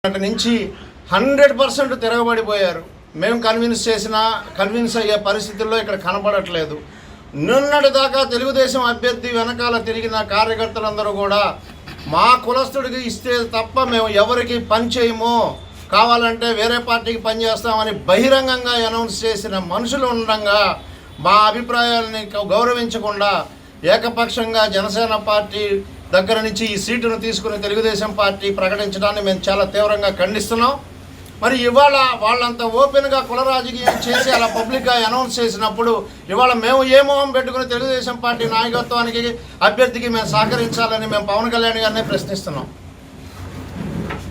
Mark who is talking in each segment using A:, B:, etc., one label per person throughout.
A: నుంచి 100% తిరగబడిపోయారు. మేము కన్విన్స్ అయ్యే పరిస్థితుల్లో ఇక్కడ కనపడట్లేదు. నిన్నటి దాకా తెలుగుదేశం అభ్యర్థి వెనకాల తిరిగిన కార్యకర్తలందరూ కూడా మా కులస్తుడికి ఇస్తే తప్ప మేము ఎవరికి పని చేయము, కావాలంటే వేరే పార్టీకి పనిచేస్తామని బహిరంగంగా అనౌన్స్ చేసిన మనుషులు ఉండగా మా అభిప్రాయాలని గౌరవించకుండా ఏకపక్షంగా జనసేన పార్టీ దగ్గర నుంచి ఈ సీటును తీసుకుని తెలుగుదేశం పార్టీ ప్రకటించడాన్ని మేము చాలా తీవ్రంగా ఖండిస్తున్నాం. మరి ఇవాళ వాళ్ళంతా ఓపెన్గా కుల రాజకీయం చేసి అలా పబ్లిక్గా అనౌన్స్ చేసినప్పుడు ఇవాళ మేము ఏ మొహం పెట్టుకుని తెలుగుదేశం పార్టీ నాయకత్వానికి అభ్యర్థికి మేము సహకరించాలని మేము పవన్ కళ్యాణ్ గారినే ప్రశ్నిస్తున్నాం.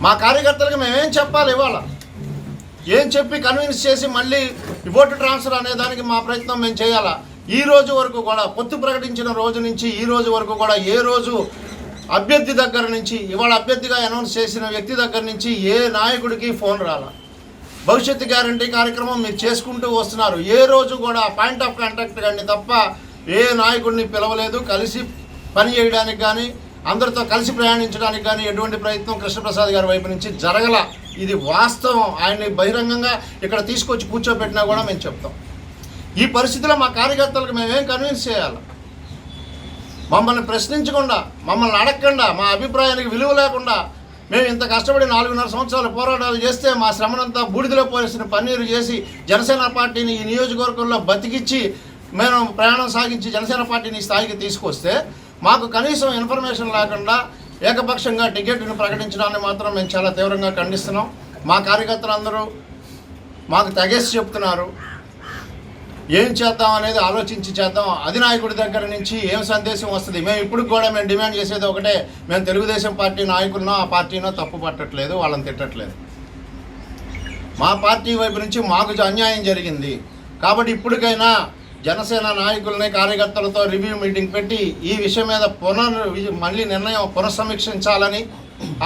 A: మా కార్యకర్తలకు మేమేం చెప్పాలి? ఇవాళ ఏం చెప్పి కన్విన్స్ చేసి మళ్ళీ ఓటు ట్రాన్స్ఫర్ అనే దానికి మా ప్రయత్నం మేము చేయాలా? ఈ రోజు వరకు కూడా పొత్తు ప్రకటించిన రోజు నుంచి ఈ రోజు వరకు కూడా ఏ రోజు అభ్యర్థి దగ్గర నుంచి ఇవాళ అభ్యర్థిగా అనౌన్స్ చేసిన వ్యక్తి దగ్గర నుంచి ఏ నాయకుడికి ఫోన్ రాలా. భవిష్యత్తు గ్యారంటీ కార్యక్రమం మీరు చేసుకుంటూ వస్తున్నారు. ఏ రోజు కూడా పాయింట్ ఆఫ్ కాంటాక్ట్ కానీ తప్ప ఏ నాయకుడిని పిలవలేదు. కలిసి పని చేయడానికి కానీ అందరితో కలిసి ప్రయాణించడానికి కానీ ఎటువంటి ప్రయత్నం కృష్ణప్రసాద్ గారి వైపు నుంచి జరగల. ఇది వాస్తవం. ఆయన్ని బహిరంగంగా ఇక్కడ తీసుకొచ్చి కూర్చోబెట్టినా కూడా మేము చెప్తాం. ఈ పరిస్థితిలో మా కార్యకర్తలకు మేమేం కన్విన్స్ చేయాలి? మమ్మల్ని ప్రశ్నించకుండా, మమ్మల్ని అడగకుండా, మా అభిప్రాయానికి విలువ లేకుండా మేము ఇంత కష్టపడి 4.5 సంవత్సరాలు పోరాటాలు చేస్తే మా శ్రమనంతా బూడిదలో పోసిన పన్నీరు చేసి జనసేన పార్టీని ఈ నియోజకవర్గంలో బతికిచ్చి మేము ప్రయాణం సాగించి జనసేన పార్టీని స్థాయికి తీసుకొస్తే మాకు కనీసం ఇన్ఫర్మేషన్ లేకుండా ఏకపక్షంగా టికెట్ను ప్రకటించడాన్ని మాత్రం మేము చాలా తీవ్రంగా ఖండిస్తున్నాం. మా కార్యకర్తలందరూ మాకు తెగేసి చెప్తున్నారు. ఏం చేద్దాం అనేది ఆలోచించి చేద్దాం. అధినాయకుడి దగ్గర నుంచి ఏం సందేశం వస్తుంది? మేము ఇప్పుడు కూడా మేము డిమాండ్ చేసేది ఒకటే, మేము తెలుగుదేశం పార్టీ నాయకులనో ఆ పార్టీనో తప్పు పట్టట్లేదు, వాళ్ళని తిట్టట్లేదు. మా పార్టీ వైపు నుంచి మాకు అన్యాయం జరిగింది కాబట్టి ఇప్పటికైనా జనసేన నాయకులని కార్యకర్తలతో రివ్యూ మీటింగ్ పెట్టి ఈ విషయం మీద మళ్ళీ నిర్ణయం పునఃసమీక్షించాలని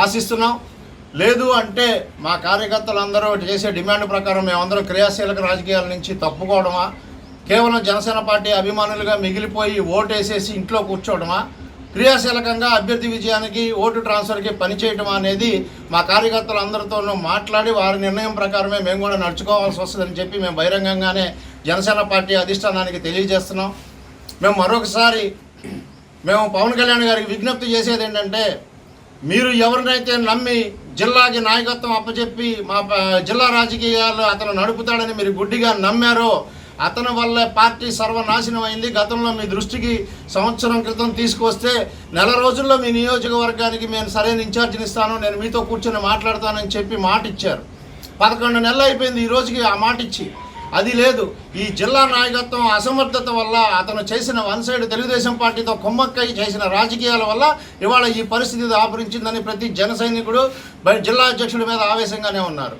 A: ఆశిస్తున్నాం. లేదు అంటే మా కార్యకర్తలందరూ చేసే డిమాండ్ ప్రకారం మేమందరం క్రియాశీలక రాజకీయాల నుంచి తప్పుకోవడమా, కేవలం జనసేన పార్టీ అభిమానులుగా మిగిలిపోయి ఓటేసేసి ఇంట్లో కూర్చోవడమా, క్రియాశీలకంగా అభ్యర్థి విజయానికి ఓటు ట్రాన్స్ఫర్కి పనిచేయటమా అనేది మా కార్యకర్తలందరితోనూ మాట్లాడి వారి నిర్ణయం ప్రకారమే మేము కూడా నడుచుకోవాల్సి వస్తుందని చెప్పి మేము బహిరంగంగానే జనసేన పార్టీ అధిష్టానానికి తెలియజేస్తున్నాం. మేము మరొకసారి పవన్ కళ్యాణ్ గారికి విజ్ఞప్తి చేసేది ఏంటంటే, మీరు ఎవరినైతే నమ్మి జిల్లాకి నాయకత్వం అప్పచెప్పి మా జిల్లా రాజకీయాలు అతను నడుపుతాడని మీరు గుడ్డిగా నమ్మారో అతని వల్ల పార్టీ సర్వనాశనం అయింది. గతంలో మీ దృష్టికి సంవత్సరం క్రితం తీసుకొస్తే నెల రోజుల్లో మీ నియోజకవర్గానికి నేను సరైన ఇన్ఛార్జిని ఇస్తాను, నేను మీతో కూర్చొని మాట్లాడతానని చెప్పి మాట ఇచ్చారు. 11 నెలలు అయిపోయింది ఈ రోజుకి ఆ మాట ఇచ్చి. అది లేదు. ఈ జిల్లా నాయకత్వం అసమర్థత వల్ల అతను చేసిన వన్ సైడ్ తెలుగుదేశం పార్టీతో కుమ్మక్కై చేసిన రాజకీయాల వల్ల ఇవాళ ఈ పరిస్థితి దాపురించిందని ప్రతి జన సైనికుడు జిల్లా అధ్యక్షుడి మీద ఆవేశంగానే ఉన్నారు.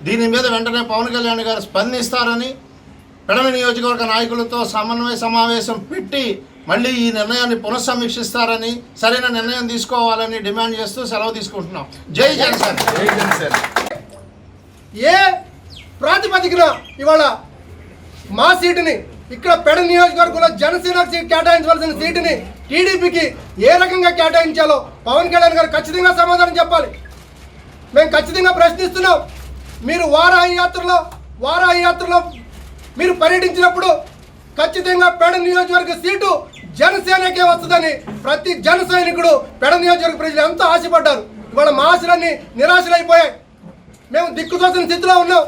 A: దీని మీద వెంటనే పవన్ కళ్యాణ్ గారు స్పందిస్తారని పెడన నియోజకవర్గ నాయకులతో సమన్వయ సమావేశం పెట్టి మళ్ళీ ఈ నిర్ణయాన్ని పునఃసమీక్షిస్తారని, సరైన నిర్ణయం తీసుకోవాలని డిమాండ్ చేస్తూ సెలవు తీసుకుంటున్నాం. జై జనసేన.
B: జై జనసేన.
C: ఏ ప్రాతిపదికన ఇవాళ మా సీటుని ఇక్కడ పెడ నియోజకవర్గంలో జనసేన కేటాయించవలసిన సీటుని టీడీపీకి ఏ రకంగా కేటాయించాలో పవన్ కళ్యాణ్ గారు ఖచ్చితంగా సమాధానం చెప్పాలి. మేము ఖచ్చితంగా ప్రశ్నిస్తున్నాం. మీరు వారాహి యాత్రలో మీరు పర్యటించినప్పుడు ఖచ్చితంగా పెడ నియోజకవర్గ సీటు జనసేనకే వస్తుందని ప్రతి జన సైనికుడు పెడ నియోజకవర్గ ప్రజలు ఎంతో ఆశపడ్డారు. ఇవాళ మా ఆశలన్నీ నిరాశలైపోయాయి. మేము దిక్కుతోసిన స్థితిలో ఉన్నాం.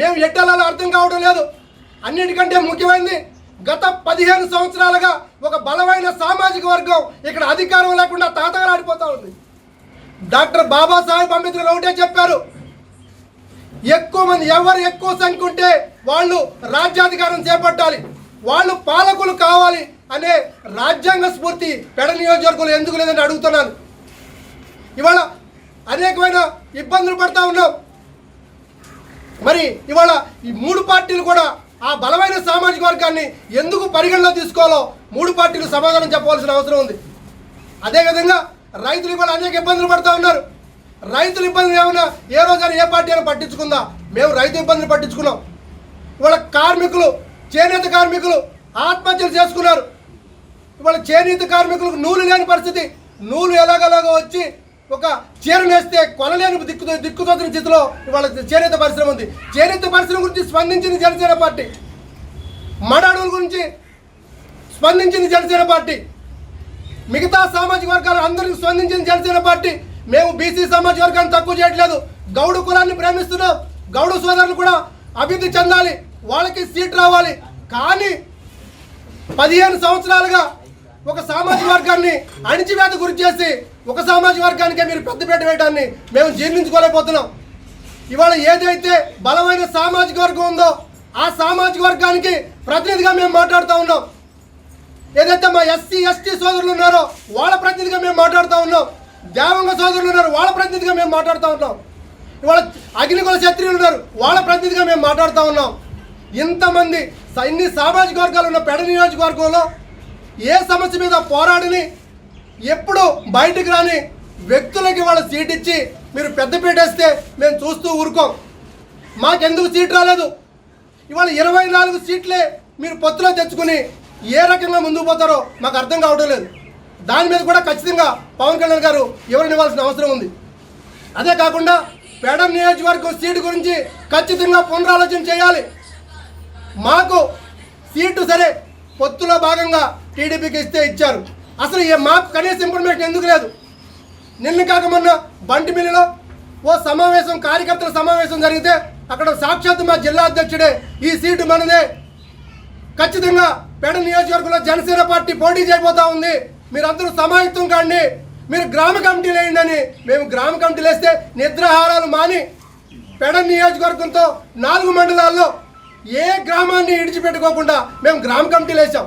C: మేము ఎట్టెళ్ళాలో అర్థం కావడం లేదు. అన్నిటికంటే ముఖ్యమైనది, గత 15 సంవత్సరాలుగా ఒక బలమైన సామాజిక వర్గం ఇక్కడ అధికారం లేకుండా తాతగారాడిపోతూ ఉంది. డాక్టర్ బాబాసాహెబ్ అంబేద్కర్ ఒకటే చెప్పారు, ఎక్కువ మంది ఎవరు ఎక్కువ సంఖ్య ఉంటే వాళ్ళు రాజ్యాధికారం చేపట్టాలి, వాళ్ళు పాలకులు కావాలి అనే రాజ్యాంగ స్ఫూర్తి పెడ నియోజకవర్గంలో ఎందుకు లేదని అడుగుతున్నాను. ఇవాళ అనేకమైన ఇబ్బందులు పడుతూ ఉన్నాం. మరి ఇవాళ ఈ 3 పార్టీలు కూడా ఆ బలమైన సామాజిక వర్గాన్ని ఎందుకు పరిగణలో తీసుకోవాలో 3 పార్టీలు సమాధానం చెప్పవలసిన అవసరం ఉంది. అదేవిధంగా రైతులు ఇవాళ అనేక ఇబ్బందులు పడుతూ ఉన్నారు. రైతుల ఇబ్బందులు ఏమైనా ఏ రోజైనా ఏ పార్టీ అయినా పట్టించుకుందా? మేము రైతు ఇబ్బందులు పట్టించుకున్నాం. ఇవాళ చేనేత కార్మికులు ఆత్మహత్యలు చేసుకున్నారు. ఇవాళ చేనేత కార్మికులకు నూలు లేని పరిస్థితి. నూలు ఎలాగలాగో వచ్చి ఒక చీర నేస్తే కొనలేని దిక్కుతోచిన స్థితిలో ఇవాళ చేనేత పరిశ్రమ ఉంది. చేనేత పరిశ్రమ గురించి స్పందించింది జనసేన పార్టీ, మడాడుల గురించి స్పందించింది జనసేన పార్టీ, మిగతా సామాజిక వర్గాలు అందరికీ స్పందించింది జనసేన పార్టీ. మేము బీసీ సామాజిక వర్గాన్ని తక్కువ చేయట్లేదు, గౌడు కులాన్ని ప్రేమిస్తున్నాం, గౌడు సోదరులు కూడా అభివృద్ధి చెందాలి, వాళ్ళకి సీట్ రావాలి. కానీ 15 సంవత్సరాలుగా ఒక సామాజిక వర్గాన్ని అణిచివేత గురి చేసి ఒక సామాజిక వర్గానికే మీరు పెద్దపీట వేయడాన్ని మేము జీర్ణించుకోలేకపోతున్నాం. ఇవాళ ఏదైతే బలమైన సామాజిక వర్గం ఉందో ఆ సామాజిక వర్గానికి ప్రతినిధిగా మేము మాట్లాడుతూ ఉన్నాం. ఏదైతే మా ఎస్సీ ఎస్టీ సోదరులు ఉన్నారో వాళ్ళ ప్రతినిధిగా మేము మాట్లాడుతూ ఉన్నాం. దేవంగ సోదరులు ఉన్నారు, వాళ్ళ ప్రతినిధిగా మేము మాట్లాడుతూ ఉన్నాం. ఇవాళ అగ్నికుల క్షత్రియులు ఉన్నారు, వాళ్ళ ప్రతినిధిగా మేము మాట్లాడుతూ ఉన్నాం. ఇంతమంది ఇన్ని సామాజిక వర్గాలు ఉన్న పెడ నియోజకవర్గంలో ఏ సమస్య మీద పోరాడిని ఎప్పుడు బయటికి రాని వ్యక్తులకి వాళ్ళ సీట్ ఇచ్చి మీరు పెద్దపీట వేస్తే మేము చూస్తూ ఊరుకోం. మాకెందుకు సీట్ రాలేదు? ఇవాళ 24 సీట్లే మీరు పొత్తులో తెచ్చుకుని ఏ రకంగా ముందుకు పోతారో మాకు అర్థం కావడం లేదు. దాని మీద కూడా ఖచ్చితంగా పవన్ కళ్యాణ్ గారు వివరణ అవసరం ఉంది. అదే కాకుండా పెడ నియోజకవర్గం సీటు గురించి ఖచ్చితంగా పునరాలోచన చేయాలి. మాకు సీటు సరే పొత్తులో భాగంగా టీడీపీకి ఇస్తే ఇచ్చారు, అసలు మాకు కనీస ఇన్ఫర్మేషన్ ఎందుకు లేదు? నిన్న కాక మొన్న బంటిమిల్లిలో ఓ సమావేశం, కార్యకర్తల సమావేశం జరిగితే అక్కడ సాక్షాత్తు మా జిల్లా అధ్యక్షుడే ఈ సీటు మనదే, ఖచ్చితంగా పెడ నియోజకవర్గంలో జనసేన పార్టీ పోటీ చేయబోతా ఉంది, మీరందరూ సమాయత్తం కాండి, మీరు గ్రామ కమిటీలు వేయండి అని మేము గ్రామ కమిటీలు వేస్తే నిద్రాహారాలు మాని పెడ నియోజకవర్గంతో 4 మండలాల్లో ఏ గ్రామాన్ని విడిచిపెట్టుకోకుండా మేము గ్రామ కమిటీలు వేసాం.